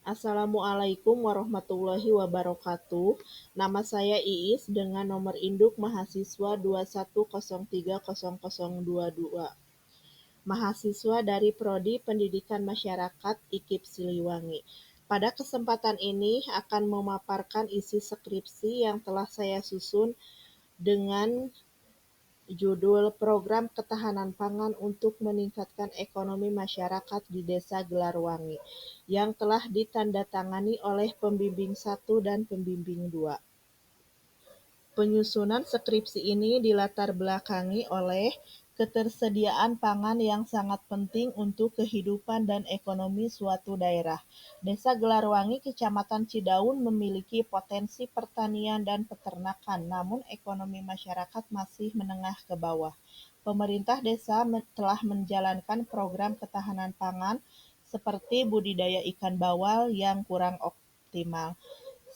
Assalamualaikum warahmatullahi wabarakatuh. Nama saya Iis dengan nomor induk mahasiswa 21030022. Mahasiswa dari Prodi Pendidikan Masyarakat IKIP Siliwangi. Pada kesempatan ini akan memaparkan isi skripsi yang telah saya susun dengan judul Program Ketahanan Pangan untuk Meningkatkan Ekonomi Masyarakat di Desa Gelarwangi yang telah ditandatangani oleh pembimbing 1 dan pembimbing 2. Penyusunan skripsi ini dilatar belakangi oleh ketersediaan pangan yang sangat penting untuk kehidupan dan ekonomi suatu daerah. Desa Gelarwangi, Kecamatan Cidaun memiliki potensi pertanian dan peternakan, namun ekonomi masyarakat masih menengah ke bawah. Pemerintah desa telah menjalankan program ketahanan pangan seperti budidaya ikan bawal yang kurang optimal,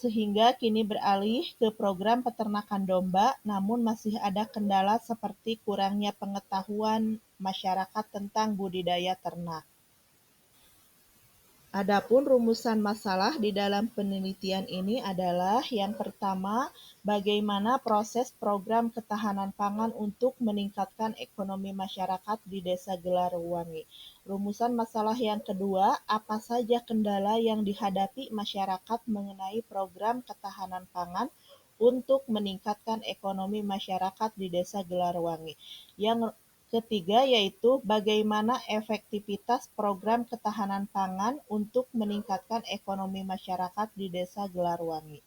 sehingga kini beralih ke program peternakan domba, namun masih ada kendala seperti kurangnya pengetahuan masyarakat tentang budidaya ternak. Adapun rumusan masalah di dalam penelitian ini adalah yang pertama, bagaimana proses program ketahanan pangan untuk meningkatkan ekonomi masyarakat di Desa Gelarwangi. Rumusan masalah yang kedua, apa saja kendala yang dihadapi masyarakat mengenai program ketahanan pangan untuk meningkatkan ekonomi masyarakat di Desa Gelarwangi. Yang ketiga yaitu bagaimana efektivitas program ketahanan pangan untuk meningkatkan ekonomi masyarakat di Desa Gelarwangi.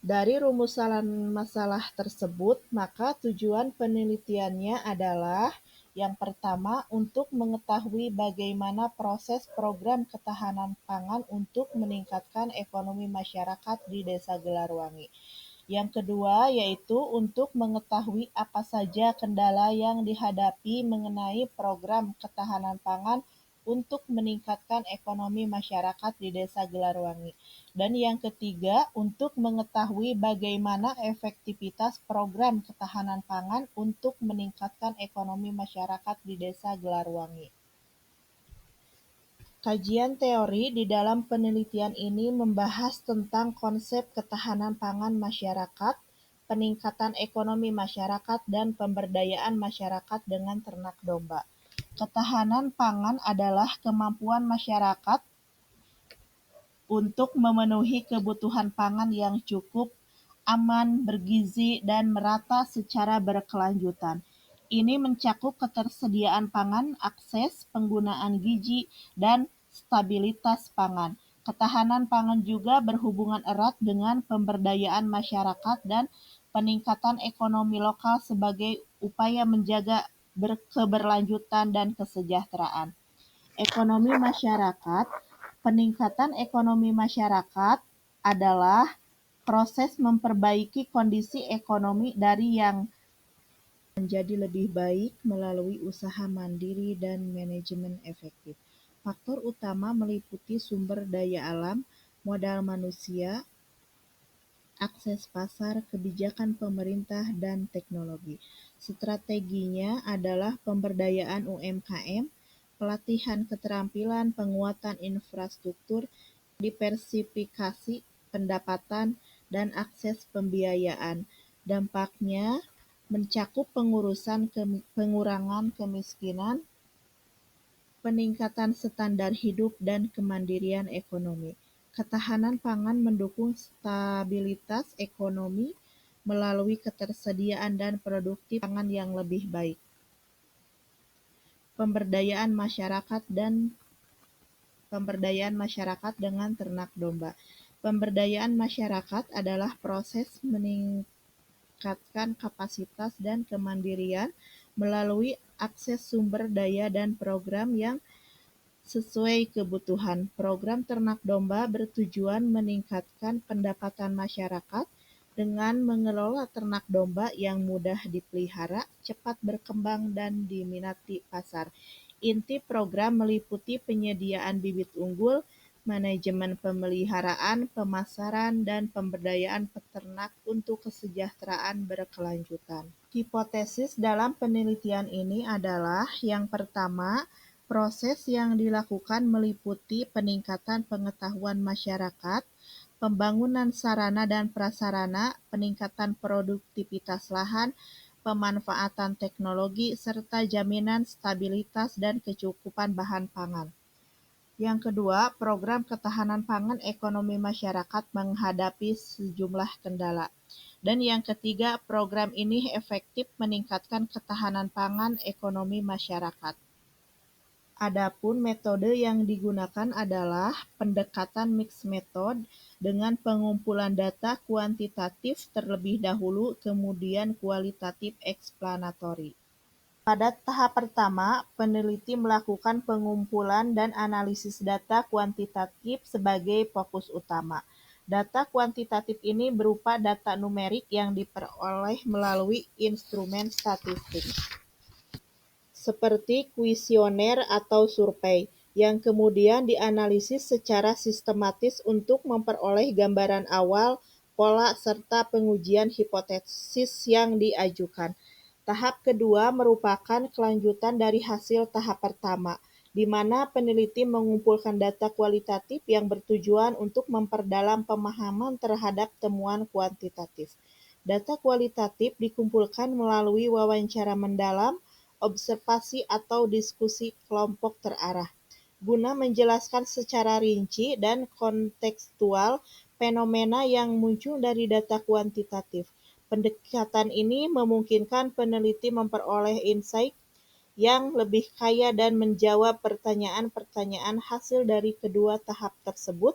Dari rumusan masalah tersebut, maka tujuan penelitiannya adalah yang pertama, untuk mengetahui bagaimana proses program ketahanan pangan untuk meningkatkan ekonomi masyarakat di Desa Gelarwangi. Yang kedua, yaitu untuk mengetahui apa saja kendala yang dihadapi mengenai program ketahanan pangan untuk meningkatkan ekonomi masyarakat di Desa Gelarwangi. Dan yang ketiga, untuk mengetahui bagaimana efektivitas program ketahanan pangan untuk meningkatkan ekonomi masyarakat di Desa Gelarwangi. Kajian teori di dalam penelitian ini membahas tentang konsep ketahanan pangan masyarakat, peningkatan ekonomi masyarakat, dan pemberdayaan masyarakat dengan ternak domba. Ketahanan pangan adalah kemampuan masyarakat untuk memenuhi kebutuhan pangan yang cukup, aman, bergizi, dan merata secara berkelanjutan. Ini mencakup ketersediaan pangan, akses, penggunaan gizi, dan stabilitas pangan. Ketahanan pangan juga berhubungan erat dengan pemberdayaan masyarakat dan peningkatan ekonomi lokal sebagai upaya menjaga keberlanjutan dan kesejahteraan. Ekonomi masyarakat. Peningkatan ekonomi masyarakat adalah proses memperbaiki kondisi ekonomi dari yang menjadi lebih baik melalui usaha mandiri dan manajemen efektif. Faktor utama meliputi sumber daya alam, modal manusia, akses pasar, kebijakan pemerintah, dan teknologi. Strateginya adalah pemberdayaan UMKM, pelatihan keterampilan, penguatan infrastruktur, diversifikasi pendapatan, dan akses pembiayaan. Dampaknya mencakup pengurangan kemiskinan, peningkatan standar hidup, dan kemandirian ekonomi. Ketahanan pangan mendukung stabilitas ekonomi melalui ketersediaan dan produktif pangan yang lebih baik. Pemberdayaan masyarakat dengan ternak domba. Pemberdayaan masyarakat adalah proses meningkatkan kapasitas dan kemandirian melalui akses sumber daya dan program yang sesuai kebutuhan. Program ternak domba bertujuan meningkatkan pendapatan masyarakat dengan mengelola ternak domba yang mudah dipelihara, cepat berkembang, dan diminati pasar. Inti program meliputi penyediaan bibit unggul, manajemen pemeliharaan, pemasaran, dan pemberdayaan peternak untuk kesejahteraan berkelanjutan. Hipotesis dalam penelitian ini adalah yang pertama, Proses yang dilakukan meliputi peningkatan pengetahuan masyarakat, pembangunan sarana dan prasarana, peningkatan produktivitas lahan, pemanfaatan teknologi, serta jaminan stabilitas dan kecukupan bahan pangan. Yang kedua, program ketahanan pangan ekonomi masyarakat menghadapi sejumlah kendala. Dan yang ketiga, program ini efektif meningkatkan ketahanan pangan ekonomi masyarakat. Adapun metode yang digunakan adalah pendekatan mixed method dengan pengumpulan data kuantitatif terlebih dahulu, kemudian kualitatif eksplanatori. Pada tahap pertama, peneliti melakukan pengumpulan dan analisis data kuantitatif sebagai fokus utama. Data kuantitatif ini berupa data numerik yang diperoleh melalui instrumen statistik, seperti kuesioner atau survei, yang kemudian dianalisis secara sistematis untuk memperoleh gambaran awal, pola, serta pengujian hipotesis yang diajukan. Tahap kedua merupakan kelanjutan dari hasil tahap pertama, di mana peneliti mengumpulkan data kualitatif yang bertujuan untuk memperdalam pemahaman terhadap temuan kuantitatif. Data kualitatif dikumpulkan melalui wawancara mendalam, observasi atau diskusi kelompok terarah, guna menjelaskan secara rinci dan kontekstual fenomena yang muncul dari data kuantitatif. Pendekatan ini memungkinkan peneliti memperoleh insight yang lebih kaya dan menjawab pertanyaan-pertanyaan hasil dari kedua tahap tersebut,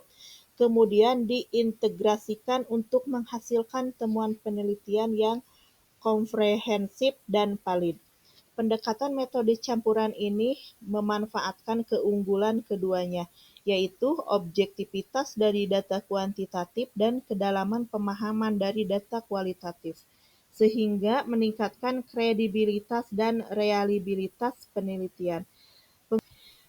kemudian diintegrasikan untuk menghasilkan temuan penelitian yang komprehensif dan valid. Pendekatan metode campuran ini memanfaatkan keunggulan keduanya, yaitu objektivitas dari data kuantitatif dan kedalaman pemahaman dari data kualitatif, sehingga meningkatkan kredibilitas dan reliabilitas penelitian.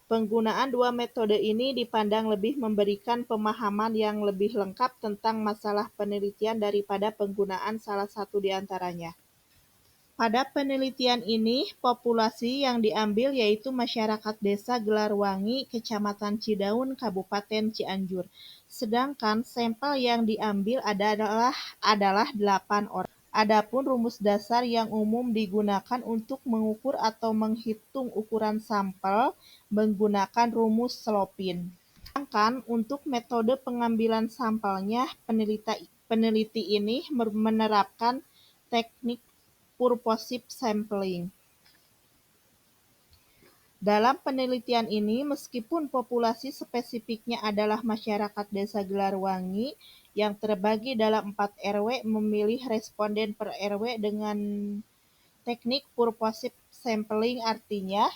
Penggunaan dua metode ini dipandang lebih memberikan pemahaman yang lebih lengkap tentang masalah penelitian daripada penggunaan salah satu di antaranya. Pada penelitian ini, populasi yang diambil yaitu masyarakat Desa Gelarwangi, Kecamatan Cidaun, Kabupaten Cianjur. Sedangkan sampel yang diambil adalah 8 orang. Adapun rumus dasar yang umum digunakan untuk mengukur atau menghitung ukuran sampel menggunakan rumus Slopin. Sedangkan untuk metode pengambilan sampelnya, peneliti ini menerapkan teknik purposive sampling. Dalam penelitian ini, meskipun populasi spesifiknya adalah masyarakat Desa Gelarwangi yang terbagi dalam 4 RW, memilih responden per RW dengan teknik purposive sampling, artinya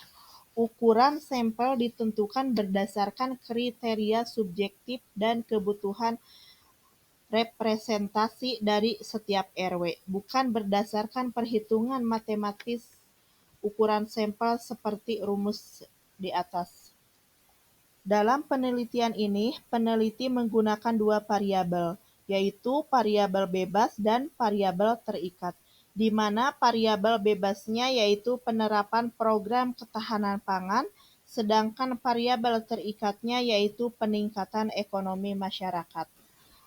ukuran sampel ditentukan berdasarkan kriteria subjektif dan kebutuhan representasi dari setiap RW, bukan berdasarkan perhitungan matematis ukuran sampel seperti rumus di atas. Dalam penelitian ini, peneliti menggunakan dua variabel, yaitu variabel bebas dan variabel terikat, di mana variabel bebasnya yaitu penerapan program ketahanan pangan, sedangkan variabel terikatnya yaitu peningkatan ekonomi masyarakat.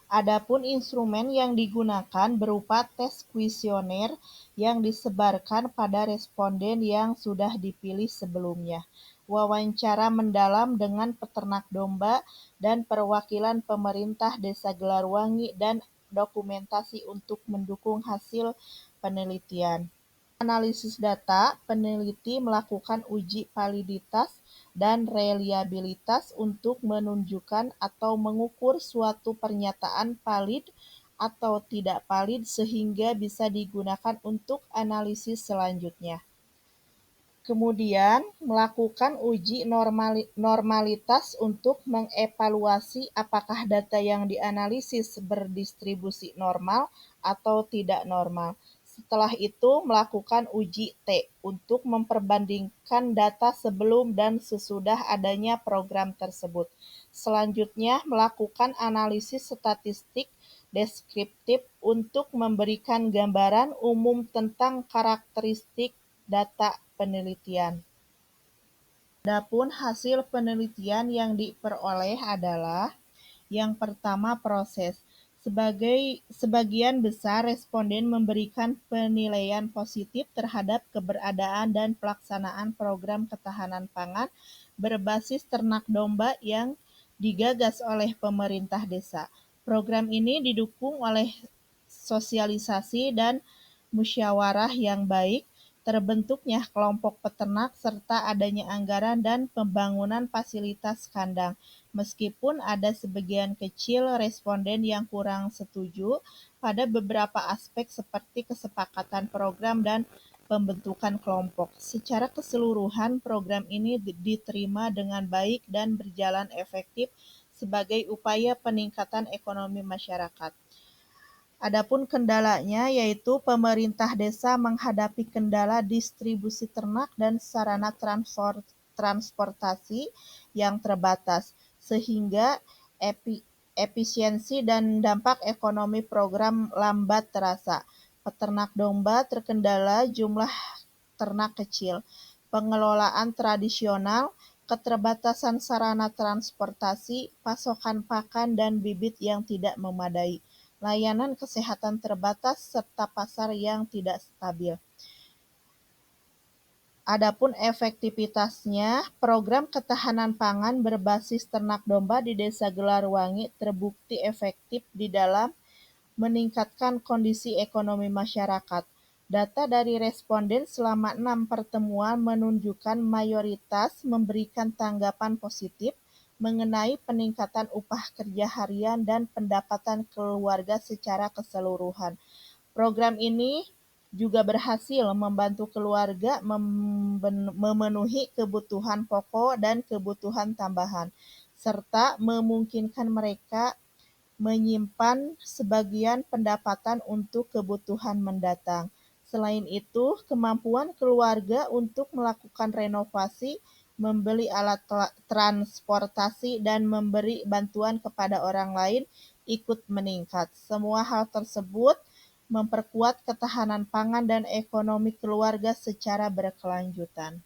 Adapun instrumen yang digunakan berupa tes kuesioner yang disebarkan pada responden yang sudah dipilih sebelumnya, wawancara mendalam dengan peternak domba dan perwakilan pemerintah Desa Gelarwangi, dan dokumentasi untuk mendukung hasil penelitian. Analisis data, peneliti melakukan uji validitas dan reliabilitas untuk menunjukkan atau mengukur suatu pernyataan valid atau tidak valid sehingga bisa digunakan untuk analisis selanjutnya. Kemudian, melakukan uji normalitas untuk mengevaluasi apakah data yang dianalisis berdistribusi normal atau tidak normal. Setelah itu, melakukan uji T untuk memperbandingkan data sebelum dan sesudah adanya program tersebut. Selanjutnya, melakukan analisis statistik deskriptif untuk memberikan gambaran umum tentang karakteristik data penelitian. Adapun hasil penelitian yang diperoleh adalah yang pertama proses. Sebagian besar responden memberikan penilaian positif terhadap keberadaan dan pelaksanaan program ketahanan pangan berbasis ternak domba yang digagas oleh pemerintah desa. Program ini didukung oleh sosialisasi dan musyawarah yang baik, terbentuknya kelompok peternak, serta adanya anggaran dan pembangunan fasilitas kandang. Meskipun ada sebagian kecil responden yang kurang setuju pada beberapa aspek seperti kesepakatan program dan pembentukan kelompok. Secara keseluruhan, program ini diterima dengan baik dan berjalan efektif sebagai upaya peningkatan ekonomi masyarakat. Adapun kendalanya yaitu pemerintah desa menghadapi kendala distribusi ternak dan sarana transportasi yang terbatas, sehingga efisiensi dan dampak ekonomi program lambat terasa. Peternak domba terkendala jumlah ternak kecil, pengelolaan tradisional, keterbatasan sarana transportasi, pasokan pakan dan bibit yang tidak memadai, layanan kesehatan terbatas, serta pasar yang tidak stabil. Adapun efektivitasnya, program ketahanan pangan berbasis ternak domba di Desa Gelarwangi terbukti efektif di dalam meningkatkan kondisi ekonomi masyarakat. Data dari responden selama 6 pertemuan menunjukkan mayoritas memberikan tanggapan positif mengenai peningkatan upah kerja harian dan pendapatan keluarga secara keseluruhan. Program ini juga berhasil membantu keluarga memenuhi kebutuhan pokok dan kebutuhan tambahan, serta memungkinkan mereka menyimpan sebagian pendapatan untuk kebutuhan mendatang. Selain itu, kemampuan keluarga untuk melakukan renovasi, membeli alat transportasi, dan memberi bantuan kepada orang lain ikut meningkat. Semua hal tersebut memperkuat ketahanan pangan dan ekonomi keluarga secara berkelanjutan.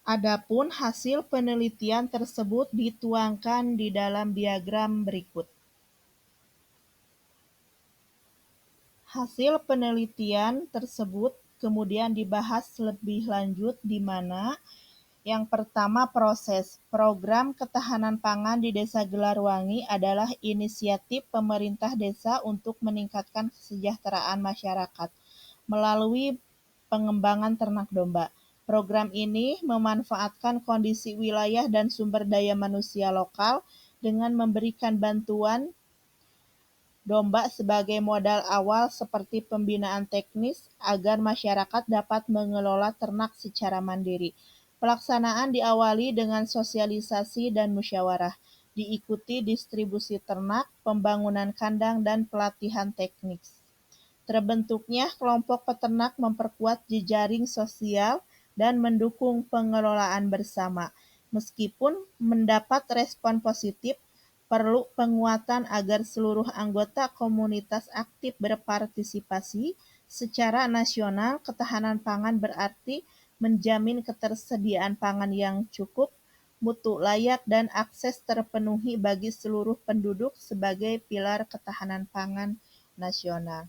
Adapun hasil penelitian tersebut dituangkan di dalam diagram berikut. Hasil penelitian tersebut kemudian dibahas lebih lanjut di mana yang pertama proses. Program ketahanan pangan di Desa Gelarwangi adalah inisiatif pemerintah desa untuk meningkatkan kesejahteraan masyarakat melalui pengembangan ternak domba. Program ini memanfaatkan kondisi wilayah dan sumber daya manusia lokal dengan memberikan bantuan domba sebagai modal awal seperti pembinaan teknis agar masyarakat dapat mengelola ternak secara mandiri. Pelaksanaan diawali dengan sosialisasi dan musyawarah, diikuti distribusi ternak, pembangunan kandang, dan pelatihan teknis. Terbentuknya kelompok peternak memperkuat jejaring sosial dan mendukung pengelolaan bersama. Meskipun mendapat respon positif, perlu penguatan agar seluruh anggota komunitas aktif berpartisipasi. Secara nasional, ketahanan pangan berarti menjamin ketersediaan pangan yang cukup, mutu layak, dan akses terpenuhi bagi seluruh penduduk sebagai pilar ketahanan pangan nasional.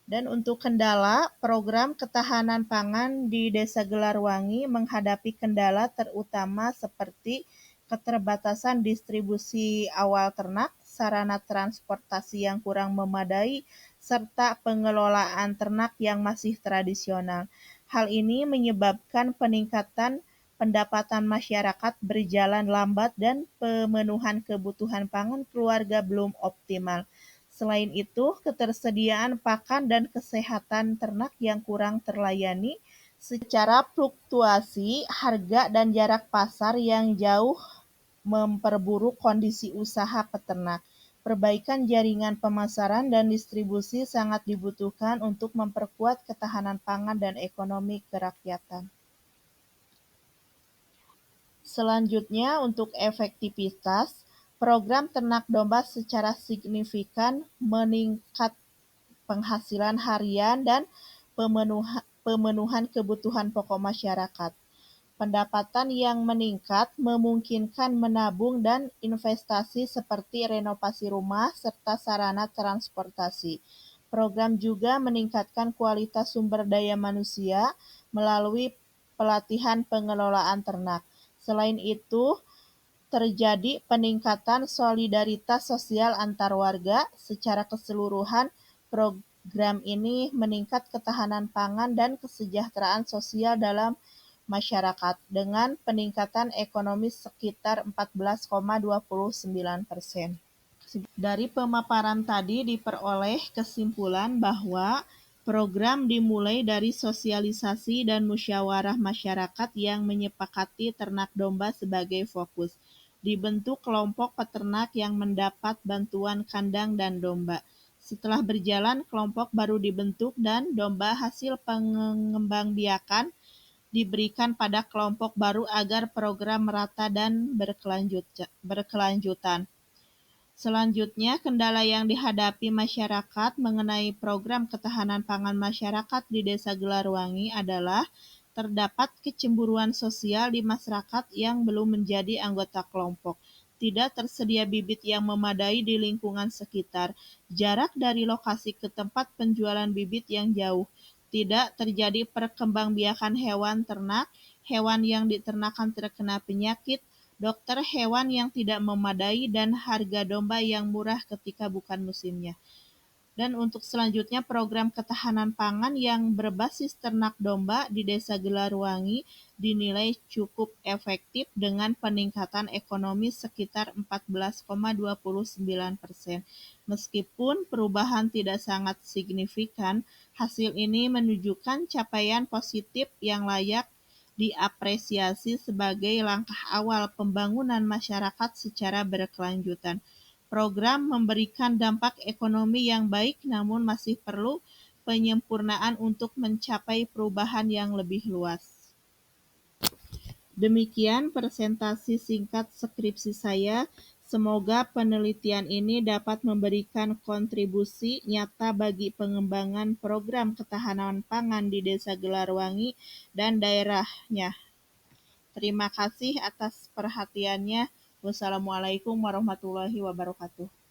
Dan untuk kendala, program ketahanan pangan di Desa Gelarwangi menghadapi kendala terutama seperti keterbatasan distribusi awal ternak, sarana transportasi yang kurang memadai, serta pengelolaan ternak yang masih tradisional. Hal ini menyebabkan peningkatan pendapatan masyarakat berjalan lambat dan pemenuhan kebutuhan pangan keluarga belum optimal. Selain itu, ketersediaan pakan dan kesehatan ternak yang kurang terlayani secara fluktuasi harga dan jarak pasar yang jauh memperburuk kondisi usaha peternak. Perbaikan jaringan pemasaran dan distribusi sangat dibutuhkan untuk memperkuat ketahanan pangan dan ekonomi kerakyatan. Selanjutnya, untuk efektivitas, program ternak domba secara signifikan meningkat penghasilan harian dan pemenuhan kebutuhan pokok masyarakat. Pendapatan yang meningkat memungkinkan menabung dan investasi seperti renovasi rumah serta sarana transportasi. Program juga meningkatkan kualitas sumber daya manusia melalui pelatihan pengelolaan ternak. Selain itu, terjadi peningkatan solidaritas sosial antar warga. Secara keseluruhan, program ini meningkat ketahanan pangan dan kesejahteraan sosial dalam masyarakat dengan peningkatan ekonomi sekitar 14,29%. Dari pemaparan tadi diperoleh kesimpulan bahwa program dimulai dari sosialisasi dan musyawarah masyarakat yang menyepakati ternak domba sebagai fokus. Dibentuk kelompok peternak yang mendapat bantuan kandang dan domba. Setelah berjalan, kelompok baru dibentuk dan domba hasil pengembangbiakan diberikan pada kelompok baru agar program merata dan berkelanjutan. Selanjutnya, kendala yang dihadapi masyarakat mengenai program ketahanan pangan masyarakat di Desa Gelarwangi adalah terdapat kecemburuan sosial di masyarakat yang belum menjadi anggota kelompok, tidak tersedia bibit yang memadai di lingkungan sekitar, jarak dari lokasi ke tempat penjualan bibit yang jauh, tidak terjadi perkembangbiakan hewan ternak, hewan yang diternakan terkena penyakit, dokter hewan yang tidak memadai, dan harga domba yang murah ketika bukan musimnya. Dan untuk selanjutnya, program ketahanan pangan yang berbasis ternak domba di Desa Gelarwangi dinilai cukup efektif dengan peningkatan ekonomi sekitar 14,29%. Meskipun perubahan tidak sangat signifikan, hasil ini menunjukkan capaian positif yang layak diapresiasi sebagai langkah awal pembangunan masyarakat secara berkelanjutan. Program memberikan dampak ekonomi yang baik, namun masih perlu penyempurnaan untuk mencapai perubahan yang lebih luas. Demikian presentasi singkat skripsi saya. Semoga penelitian ini dapat memberikan kontribusi nyata bagi pengembangan program ketahanan pangan di Desa Gelarwangi dan daerahnya. Terima kasih atas perhatiannya. Wassalamualaikum warahmatullahi wabarakatuh.